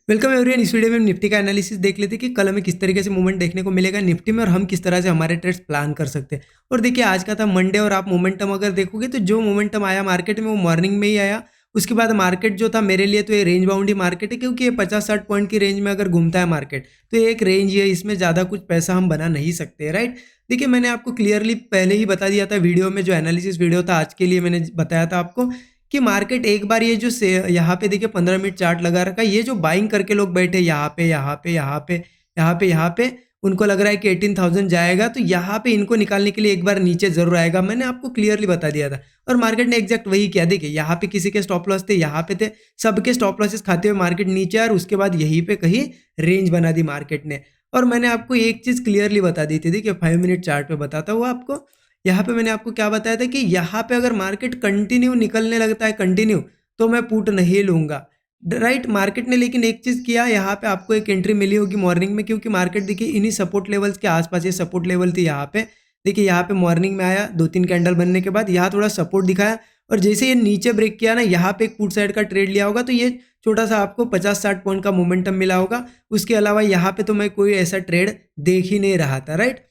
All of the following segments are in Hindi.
Welcome everyone. इस वीडियो में हम निफ्टी का एनालिसिस देख लेते हैं कि कल हमें किस तरीके से मूवमेंट देखने को मिलेगा निफ्टी में और हम किस तरह से हमारे ट्रेड्स प्लान कर सकते हैं। और देखिए आज का था मंडे और आप मोमेंटम अगर देखोगे तो जो मोमेंटम आया मार्केट में वो मॉर्निंग में ही आया। उसके बाद मार्केट जो था मेरे लिए तो ये रेंज बाउंड ही मार्केट है, क्योंकि ये 50-60 पॉइंट की रेंज में अगर घूमता है मार्केट तो ये एक रेंज ही है, इसमें ज़्यादा कुछ पैसा हम बना नहीं सकते, राइट। देखिए मैंने आपको क्लियरली पहले ही बता दिया था वीडियो में, जो एनालिसिस वीडियो था आज के लिए मैंने बताया था आपको कि मार्केट एक बार ये जो से यहाँ पे देखिए 15 मिनट चार्ट लगा रखा है, ये जो बाइंग करके लोग बैठे यहाँ पे यहाँ पे यहाँ पे यहाँ पे यहाँ पे उनको लग रहा है कि 18,000 जाएगा, तो यहाँ पे इनको निकालने के लिए एक बार नीचे जरूर आएगा। मैंने आपको क्लियरली बता दिया था और मार्केट ने एग्जैक्ट वही किया। देखिए यहाँ पे किसी के स्टॉप लॉस थे, यहाँ पे थे, सबके स्टॉप लॉसेस खाते हुए मार्केट नीचे आया और उसके बाद यहीं पे कहीं रेंज बना दी मार्केट ने। और मैंने आपको एक चीज क्लियरली बता दी थी, देखिए 5 मिनट चार्ट पे बताता हूँ आपको। यहाँ पे मैंने आपको क्या बताया था कि यहाँ पे अगर मार्केट कंटिन्यू निकलने लगता है कंटिन्यू, तो मैं पुट नहीं लूंगा, राइट। मार्केट ने लेकिन एक चीज किया, यहाँ पे आपको एक एंट्री मिली होगी मॉर्निंग में, क्योंकि मार्केट देखिए इन्हीं सपोर्ट लेवल्स के आसपास, ये सपोर्ट लेवल थी यहाँ पे। देखिए यहाँ पे मॉर्निंग में आया, 2-3 कैंडल बनने के बाद यहाँ थोड़ा सपोर्ट दिखाया और जैसे ये नीचे ब्रेक किया ना, यहाँ पे एक पुट साइड का ट्रेड लिया होगा, तो ये छोटा सा आपको 50-60 पॉइंट का मोमेंटम मिला होगा। उसके अलावा यहाँ पे तो मैं कोई ऐसा ट्रेड देख ही नहीं रहा था, राइट।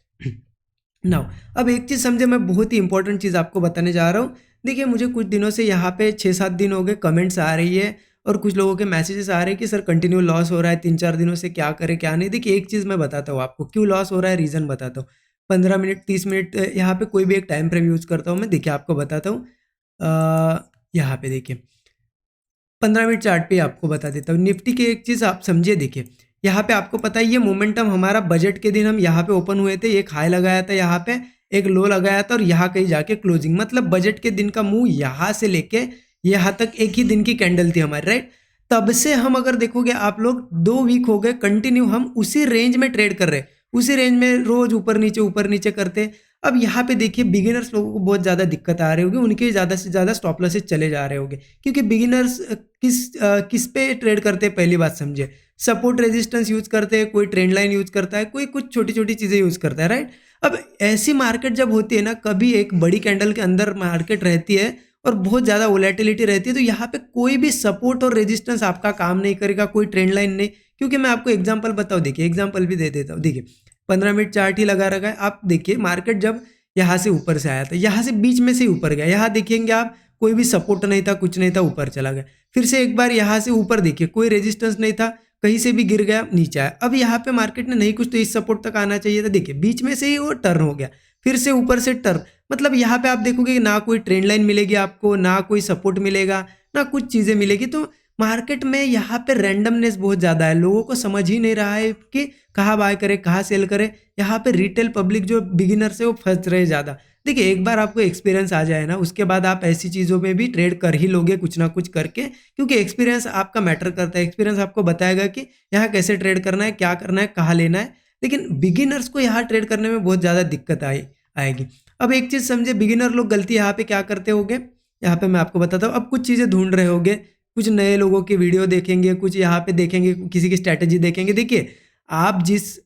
नाउ अब एक चीज़ समझे, मैं बहुत ही इंपॉर्टेंट चीज़ आपको बताने जा रहा हूँ। देखिए मुझे कुछ दिनों से यहाँ पे 6-7 दिन हो गए कमेंट्स आ रही है और कुछ लोगों के मैसेजेस आ रहे हैं कि सर कंटिन्यू लॉस हो रहा है 3-4 दिनों से, क्या करें क्या नहीं। देखिए एक चीज़ मैं बताता हूँ आपको क्यों लॉस हो रहा है, रीज़न बताता हूँ। 15 मिनट 30 मिनट यहाँ पे कोई भी एक टाइम फ्रेम यूज़ करता हूँ मैं, देखिए आपको बताता हूँ। यहाँ पे देखिए 15 मिनट चार्ट पे आपको बता देता हूँ निफ्टी की एक चीज़ आप समझिए। देखिए यहाँ पे आपको पता है ये मोमेंटम हमारा बजट के दिन हम यहाँ पे ओपन हुए थे, एक हाई लगाया था यहाँ पे, एक लो लगाया था और यहाँ कहीं जाके क्लोजिंग, मतलब बजट के दिन का मुंह यहाँ से लेके यहाँ तक एक ही दिन की कैंडल थी हमारी, राइट। तब से हम अगर देखोगे आप लोग 2 वीक हो गए कंटिन्यू हम उसी रेंज में ट्रेड कर रहे हैं, उसी रेंज में रोज ऊपर नीचे करते। अब यहाँ पे देखिए बिगिनर्स लोगों को बहुत ज़्यादा दिक्कत आ रही होगी, उनके ज़्यादा से ज़्यादा स्टॉप लॉसेस चले जा रहे होंगे, क्योंकि बिगिनर्स किस पे ट्रेड करते हैं, पहली बात समझिए। सपोर्ट रेजिस्टेंस यूज करते हैं, कोई ट्रेंड लाइन यूज करता है, कोई कुछ छोटी छोटी चीज़ें यूज करता है, राइट। अब ऐसी मार्केट जब होती है ना, कभी एक बड़ी कैंडल के अंदर मार्केट रहती है और बहुत ज़्यादा वोलेटिलिटी रहती है, तो यहाँ पे कोई भी सपोर्ट और रेजिस्टेंस आपका काम नहीं करेगा, कोई ट्रेंड लाइन नहीं। क्योंकि मैं आपको एग्जांपल बताऊँ, देखिए एग्जांपल भी दे देता हूँ। देखिए 15 मिनट चार्ट ही लगा रखा है, आप देखिए मार्केट जब यहाँ से ऊपर से आया था, यहाँ से बीच में से ऊपर गया, यहाँ देखेंगे आप कोई भी सपोर्ट नहीं था, कुछ नहीं था, ऊपर चला गया। फिर से एक बार यहाँ से ऊपर देखिए कोई रेजिस्टेंस नहीं था, कहीं से भी गिर गया, नीचे आया। अब यहाँ पे मार्केट ने नहीं कुछ तो इस सपोर्ट तक आना चाहिए था, देखिए बीच में से ही वो टर्न हो गया, फिर से ऊपर से टर्न। मतलब यहाँ पे आप देखोगे ना कोई ट्रेंड लाइन मिलेगी आपको, ना कोई सपोर्ट मिलेगा, ना कुछ चीजें मिलेगी। तो मार्केट में यहाँ पे रैंडमनेस बहुत ज्यादा है, लोगों को समझ ही नहीं रहा है कि कहाँ बाय करे कहाँ सेल करे। यहाँ पे रिटेल पब्लिक जो बिगिनर्स है वो फंस रहे ज्यादा। देखिए एक बार आपको एक्सपीरियंस आ जाए ना, उसके बाद आप ऐसी चीज़ों में भी ट्रेड कर ही लोगे कुछ ना कुछ करके, क्योंकि एक्सपीरियंस आपका मैटर करता है। एक्सपीरियंस आपको बताएगा कि यहाँ कैसे ट्रेड करना है, क्या करना है, कहाँ लेना है। लेकिन बिगिनर्स को यहाँ ट्रेड करने में बहुत ज़्यादा दिक्कत आएगी। अब एक चीज़ समझे, बिगिनर लोग गलती यहाँ पे क्या करते होंगे, यहाँ पे मैं आपको बताता हूँ। अब कुछ चीज़ें ढूंढ रहे होंगे, कुछ नए लोगों की वीडियो देखेंगे, कुछ यहाँ पे देखेंगे, किसी की स्ट्रैटेजी देखेंगे। देखिए आप जिस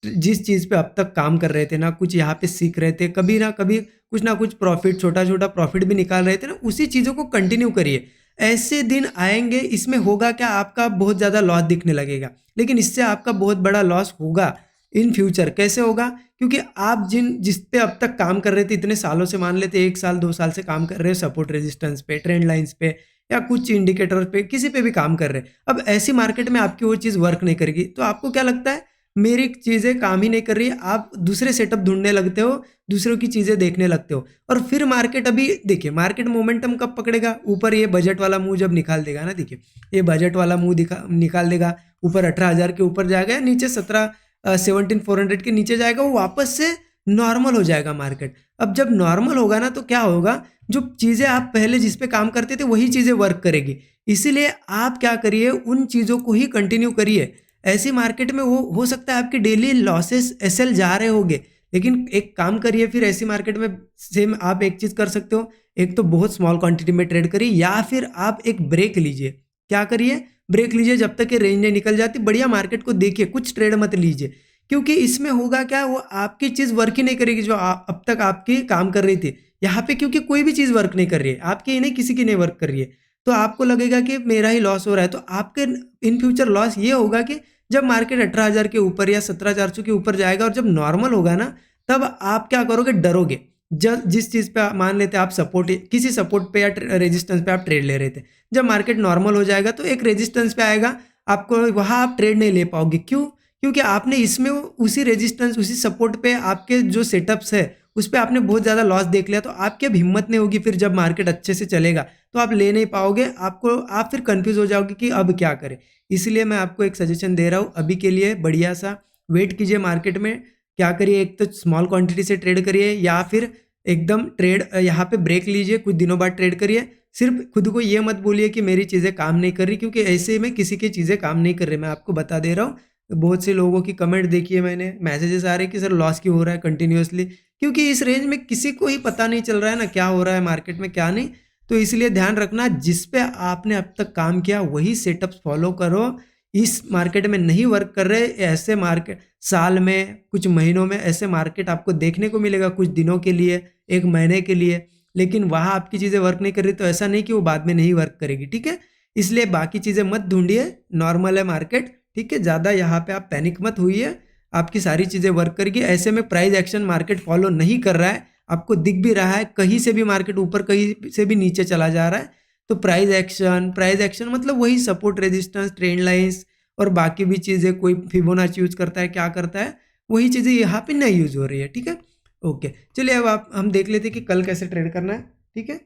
जिस चीज़ पे अब तक काम कर रहे थे ना, कुछ यहाँ पे सीख रहे थे, कभी ना कभी कुछ ना कुछ प्रॉफिट, छोटा छोटा प्रॉफिट भी निकाल रहे थे ना, उसी चीज़ों को कंटिन्यू करिए। ऐसे दिन आएंगे, इसमें होगा क्या, आपका बहुत ज़्यादा लॉस दिखने लगेगा, लेकिन इससे आपका बहुत बड़ा लॉस होगा इन फ्यूचर। कैसे होगा, क्योंकि आप जिस पे अब तक काम कर रहे थे इतने सालों से, मान लेते 1 साल 2 साल से काम कर रहे हो सपोर्ट रेजिस्टेंस पे, ट्रेंड लाइंस पे या कुछ इंडिकेटर पे, किसी पे भी काम कर रहे हैं। अब ऐसी मार्केट में आपकी वो चीज़ वर्क नहीं करेगी, तो आपको क्या लगता है मेरी चीज़ें काम ही नहीं कर रही है, आप दूसरे सेटअप ढूंढने लगते हो, दूसरों की चीज़ें देखने लगते हो। और फिर मार्केट, अभी देखिए मार्केट मोमेंटम कब पकड़ेगा, ऊपर ये बजट वाला मुंह जब निकाल देगा ना, देखिए ये बजट वाला मुंह निकाल देगा, ऊपर 18,000 के ऊपर जाएगा, नीचे 17,400 के नीचे जाएगा, वो वापस से नॉर्मल हो जाएगा मार्केट। अब जब नॉर्मल होगा ना, तो क्या होगा, जो चीज़ें आप पहले जिस पे काम करते थे वही चीज़ें वर्क करेगी। इसीलिए आप क्या करिए, उन चीज़ों को ही कंटिन्यू करिए। ऐसी मार्केट में वो हो सकता है आपके डेली लॉसेस एसएल जा रहे होंगे, लेकिन एक काम करिए, फिर ऐसी मार्केट में सेम आप एक चीज़ कर सकते हो, एक तो बहुत स्मॉल क्वांटिटी में ट्रेड करिए, या फिर आप एक ब्रेक लीजिए। क्या करिए, ब्रेक लीजिए, जब तक ये रेंज नहीं निकल जाती, बढ़िया मार्केट को देखिए, कुछ ट्रेड मत लीजिए। क्योंकि इसमें होगा क्या, वो आपकी चीज़ वर्क ही नहीं करेगी जो अब तक आपकी काम कर रही थी यहाँ पे, क्योंकि कोई भी चीज़ वर्क नहीं कर रही है, आपकी ही नहीं किसी की नहीं वर्क कर रही है। तो आपको लगेगा कि मेरा ही लॉस हो रहा है। तो आपके इन फ्यूचर लॉस ये होगा कि जब मार्केट 18,000 के ऊपर या 17,400 के ऊपर जाएगा और जब नॉर्मल होगा ना, तब आप क्या करोगे, डरोगे। जिस चीज़ पे मान लेते आप सपोर्ट, किसी सपोर्ट पे या रेजिस्टेंस पे आप ट्रेड ले रहे थे, जब मार्केट नॉर्मल हो जाएगा तो एक रेजिस्टेंस पे आएगा, आपको वहाँ आप ट्रेड नहीं ले पाओगे। क्यों? क्योंकि आपने इसमें उसी रेजिस्टेंस, उसी सपोर्ट पे आपके जो सेटअप्स है उस पे आपने बहुत ज़्यादा लॉस देख लिया, तो आपकी अब हिम्मत नहीं होगी फिर जब मार्केट अच्छे से चलेगा तो आप ले नहीं पाओगे। आप फिर कंफ्यूज हो जाओगे कि अब क्या करें। इसलिए मैं आपको एक सजेशन दे रहा हूँ, अभी के लिए बढ़िया सा वेट कीजिए मार्केट में। क्या करिए, एक तो स्मॉल क्वांटिटी से ट्रेड करिए या फिर एकदम ट्रेड यहाँ पे ब्रेक लीजिए, कुछ दिनों बाद ट्रेड करिए। सिर्फ खुद को ये मत बोलिए कि मेरी चीज़ें काम नहीं कर रही, क्योंकि ऐसे में किसी की चीज़ें काम नहीं कर रही। मैं आपको बता दे रहा हूँ, बहुत से लोगों की कमेंट देखिए मैंने, मैसेजेस आ रहे हैं कि सर लॉस क्यों हो रहा है कंटिन्यूअसली, क्योंकि इस रेंज में किसी को ही पता नहीं चल रहा है ना क्या हो रहा है मार्केट में क्या नहीं। तो इसलिए ध्यान रखना, जिस पे आपने अब तक काम किया वही सेटअप्स फॉलो करो। इस मार्केट में नहीं वर्क कर रहे ऐसे मार्केट, साल में कुछ महीनों में ऐसे मार्केट आपको देखने को मिलेगा, कुछ दिनों के लिए, एक महीने के लिए। लेकिन वहाँ आपकी चीज़ें वर्क नहीं कर रही तो ऐसा नहीं कि वो बाद में नहीं वर्क करेगी, ठीक है। इसलिए बाकी चीज़ें मत ढूंढिए, नॉर्मल है मार्केट, ठीक है। ज़्यादा यहाँ पे आप पैनिक मत होइए, आपकी सारी चीज़ें वर्क करेगी। ऐसे में प्राइस एक्शन मार्केट फॉलो नहीं कर रहा है, आपको दिख भी रहा है, कहीं से भी मार्केट ऊपर कहीं से भी नीचे चला जा रहा है, तो प्राइस एक्शन मतलब वही सपोर्ट, रेजिस्टेंस, ट्रेंड लाइंस और बाकी भी चीज़ें, कोई फिबोनाची यूज करता है, क्या करता है, वही चीज़ें यहाँ पे नहीं यूज हो रही है, ठीक है। ओके, चलिए अब हम देख लेते हैं कि कल कैसे ट्रेड करना है, ठीक है।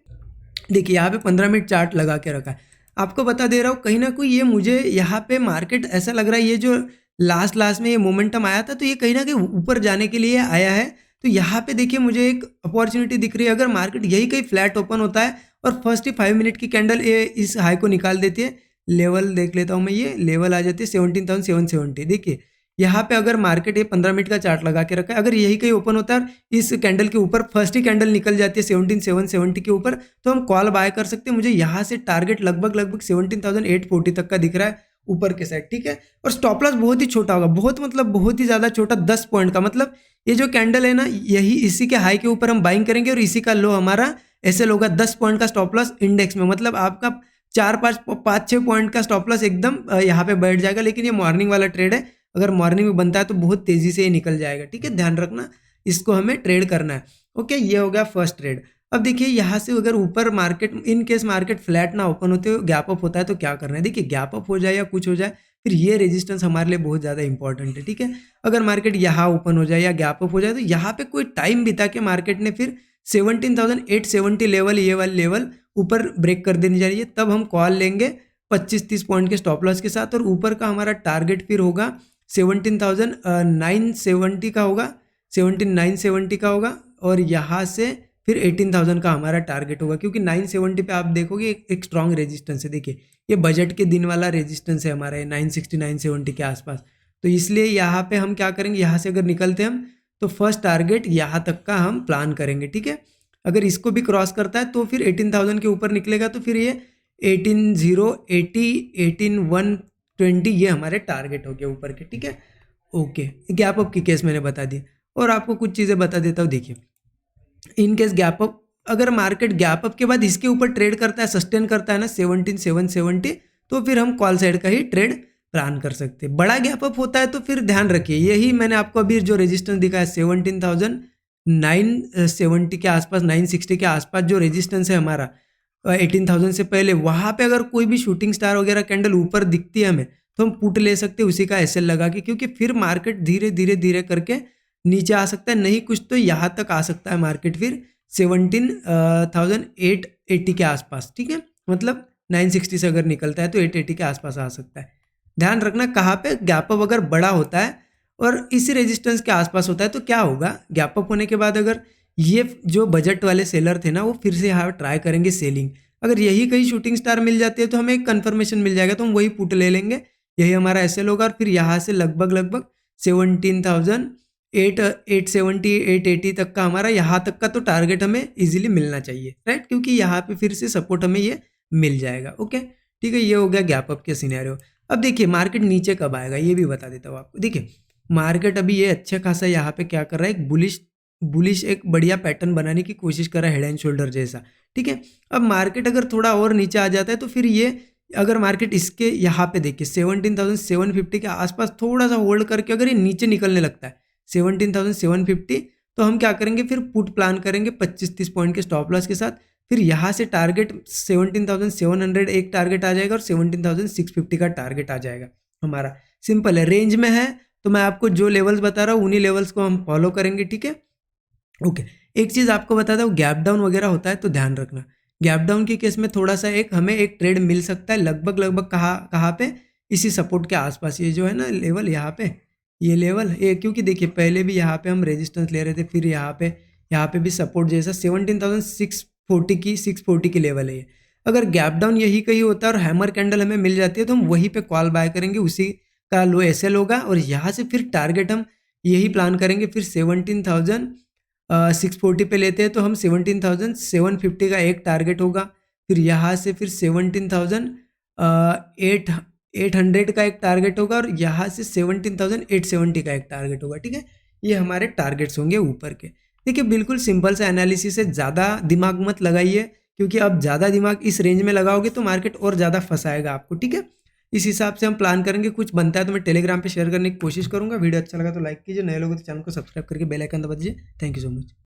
देखिए यहाँ पे 15 मिनट चार्ट लगा के रखा है, आपको बता दे रहा हूँ, कहीं ना कहीं ये मुझे यहाँ पे मार्केट ऐसा लग रहा है, ये जो लास्ट में ये मोमेंटम आया था तो ये कहीं ना कहीं ऊपर जाने के लिए आया है। तो यहाँ पे देखिए मुझे एक अपॉर्चुनिटी दिख रही है, अगर मार्केट यही कहीं फ्लैट ओपन होता है और फर्स्ट ही 5 मिनट की कैंडल ये इस हाई को निकाल देती है, लेवल देख लेता हूँ मैं, ये लेवल आ जाती है 17,770। देखिए यहाँ पे अगर मार्केट ये 15 मिनट का चार्ट लगा के रखा है, अगर यही कहीं ओपन होता है इस कैंडल के ऊपर फर्स्ट ही कैंडल निकल जाती है 17,770 के ऊपर, तो हम कॉल बाय कर सकते हैं। मुझे यहाँ से टारगेट लगभग 17,840 तक का दिख रहा है ऊपर के साइड, ठीक है। और स्टॉप लॉस बहुत ही छोटा होगा, बहुत मतलब बहुत ही ज़्यादा छोटा, 10 पॉइंट का। मतलब ये जो कैंडल है ना, यही इसी के हाई के ऊपर हम बाइंग करेंगे और इसी का लो हमारा ऐसे होगा। 10 पॉइंट का स्टॉप लॉस इंडेक्स में, मतलब आपका 4-5-6 पॉइंट का स्टॉप लॉस एकदम यहाँ पे बैठ जाएगा। लेकिन ये मॉर्निंग वाला ट्रेड है, अगर मॉर्निंग में बनता है तो बहुत तेजी से ये निकल जाएगा, ठीक है। ध्यान रखना, इसको हमें ट्रेड करना है। ओके, ये हो गया फर्स्ट ट्रेड। अब देखिए यहाँ से अगर ऊपर market, in case market flat ना ओपन होते हुए गैप अप होता है तो क्या करना है। देखिए गैप अप हो जाए या कुछ हो जाए, फिर ये रेजिस्टेंस हमारे लिए बहुत ज़्यादा इंपॉर्टेंट है, ठीक है। अगर मार्केट यहाँ ओपन हो जाए या गैप अप हो जाए तो यहाँ पे कोई टाइम बिता के मार्केट ने फिर 17,870 लेवल, ये वाले लेवल ऊपर ब्रेक कर देनी चाहिए, तब हम कॉल लेंगे 25-30 पॉइंट के स्टॉप लॉस के साथ। और ऊपर का हमारा टारगेट फिर होगा 17,970 का होगा, 17,970 का होगा। और यहाँ से फिर 18,000 का हमारा टारगेट होगा, क्योंकि 970 पे आप देखोगे एक स्ट्रॉन्ग रेजिस्टेंस है। देखिए ये बजट के दिन वाला रेजिस्टेंस है हमारा, 960 970 के आसपास। तो इसलिए यहाँ पे हम क्या करेंगे, यहाँ से अगर निकलते हम तो फर्स्ट टारगेट यहाँ तक का हम प्लान करेंगे, ठीक है। अगर इसको भी क्रॉस करता है तो फिर 18,000 के ऊपर निकलेगा, तो फिर ये 18,080 18,120 ये हमारे टारगेट हो गए ऊपर के, ठीक है। ओके, गैप अप की केस मैंने बता दी, और आपको कुछ चीज़ें बता देता हूँ। देखिए इन केस गैप अप, अगर मार्केट गैप अप के बाद इसके ऊपर ट्रेड करता है, सस्टेन करता है ना 17,770, तो फिर हम कॉल साइड का ही ट्रेड प्लान कर सकते हैं। बड़ा गैप अप होता है तो फिर ध्यान रखिए, यही मैंने आपको अभी जो रेजिस्टेंस दिखा है 17,970 के आसपास, 960 के आसपास जो रेजिस्टेंस है हमारा 18,000 से पहले, वहाँ पे अगर कोई भी शूटिंग स्टार वगैरह कैंडल ऊपर दिखती है हमें, तो हम पुट ले सकते हैं उसी का एसएल लगा के, क्योंकि फिर मार्केट धीरे धीरे धीरे करके नीचे आ सकता है, नहीं कुछ तो यहाँ तक आ सकता है मार्केट फिर 17,880 के आसपास, ठीक है। मतलब 960 से अगर निकलता है तो 880 के आसपास आ सकता है। ध्यान रखना कहाँ पे गैप अप अगर बड़ा होता है और इसी रेजिस्टेंस के आसपास होता है तो क्या होगा, गैप अप होने के बाद अगर ये जो बजट वाले सेलर थे ना वो फिर से यहाँ ट्राई करेंगे सेलिंग, अगर यही कहीं शूटिंग स्टार मिल जाती है तो हमें एक कन्फर्मेशन मिल जाएगा, तो हम वही पुट ले लेंगे, यही हमारा एसएल होगा। और फिर यहाँ से लगभग 17,870 880 तक का हमारा यहाँ तक का तो टारगेट हमें इजीली मिलना चाहिए, राइट, क्योंकि यहाँ पे फिर से सपोर्ट हमें ये मिल जाएगा। ओके, ठीक है, ये हो गया गैप अप के सिनेरियो। अब देखिए मार्केट नीचे कब आएगा ये भी बता देता हूँ आपको। देखिए मार्केट अभी ये अच्छा खासा यहाँ पे क्या कर रहा है, एक बुलिश बुलिश एक बढ़िया पैटर्न बनाने की कोशिश करा हेड एंड शोल्डर जैसा, ठीक है। अब मार्केट अगर थोड़ा और नीचे आ जाता है तो फिर ये, अगर मार्केट इसके यहाँ पे देखिए 17,750 के आसपास थोड़ा सा होल्ड करके अगर ये नीचे निकलने लगता है 17,750, तो हम क्या करेंगे, फिर पुट प्लान करेंगे 25-30 पॉइंट के स्टॉप लॉस के साथ। फिर यहाँ से टारगेट 17,700 एक टारगेट आ जाएगा और 17,650 का टारगेट आ जाएगा हमारा। सिंपल है, रेंज में है तो मैं आपको जो लेवल्स बता रहा हूँ उन्हीं लेवल्स को हम फॉलो करेंगे, ठीक है। ओके, एक चीज़ आपको बताता हूँ, गैप डाउन वगैरह होता है तो ध्यान रखना। गैप डाउन के केस में थोड़ा सा हमें एक ट्रेड मिल सकता है लगभग कहाँ पे, इसी सपोर्ट के आसपास, ये जो है ना लेवल यहाँ पे, ये लेवल ये, क्योंकि देखिए पहले भी यहाँ पे हम रेजिस्टेंस ले रहे थे, फिर यहाँ पे भी सपोर्ट जैसा 17,640 की लेवल है ये। अगर गैप डाउन यही कहीं होता है और हैमर कैंडल हमें मिल जाती है तो हम वहीं पे कॉल बाय करेंगे, उसी का लो एसएल होगा और यहाँ से फिर टारगेट हम यही प्लान करेंगे। फिर 17,640 पे लेते हैं तो हम 17,750 का एक टारगेट होगा। फिर यहाँ से फिर 17,800 का एक टारगेट होगा और यहाँ से 17,870 का एक टारगेट होगा, ठीक है। ये हमारे टारगेट्स होंगे ऊपर के। देखिए बिल्कुल सिंपल सा एनालिसिस है, ज़्यादा दिमाग मत लगाइए, क्योंकि अब ज़्यादा दिमाग इस रेंज में लगाओगे तो मार्केट और ज़्यादा फंसाएगा आपको, ठीक है। इस हिसाब से हम प्लान करेंगे, कुछ बनता है तो मैं टेलीग्राम पे शेयर करने की कोशिश करूंगा। वीडियो अच्छा लगा तो लाइक कीजिए, नए लोगों तो चैनल को सब्सक्राइब करके बेल आइकन दबा दीजिए। Thank you so much.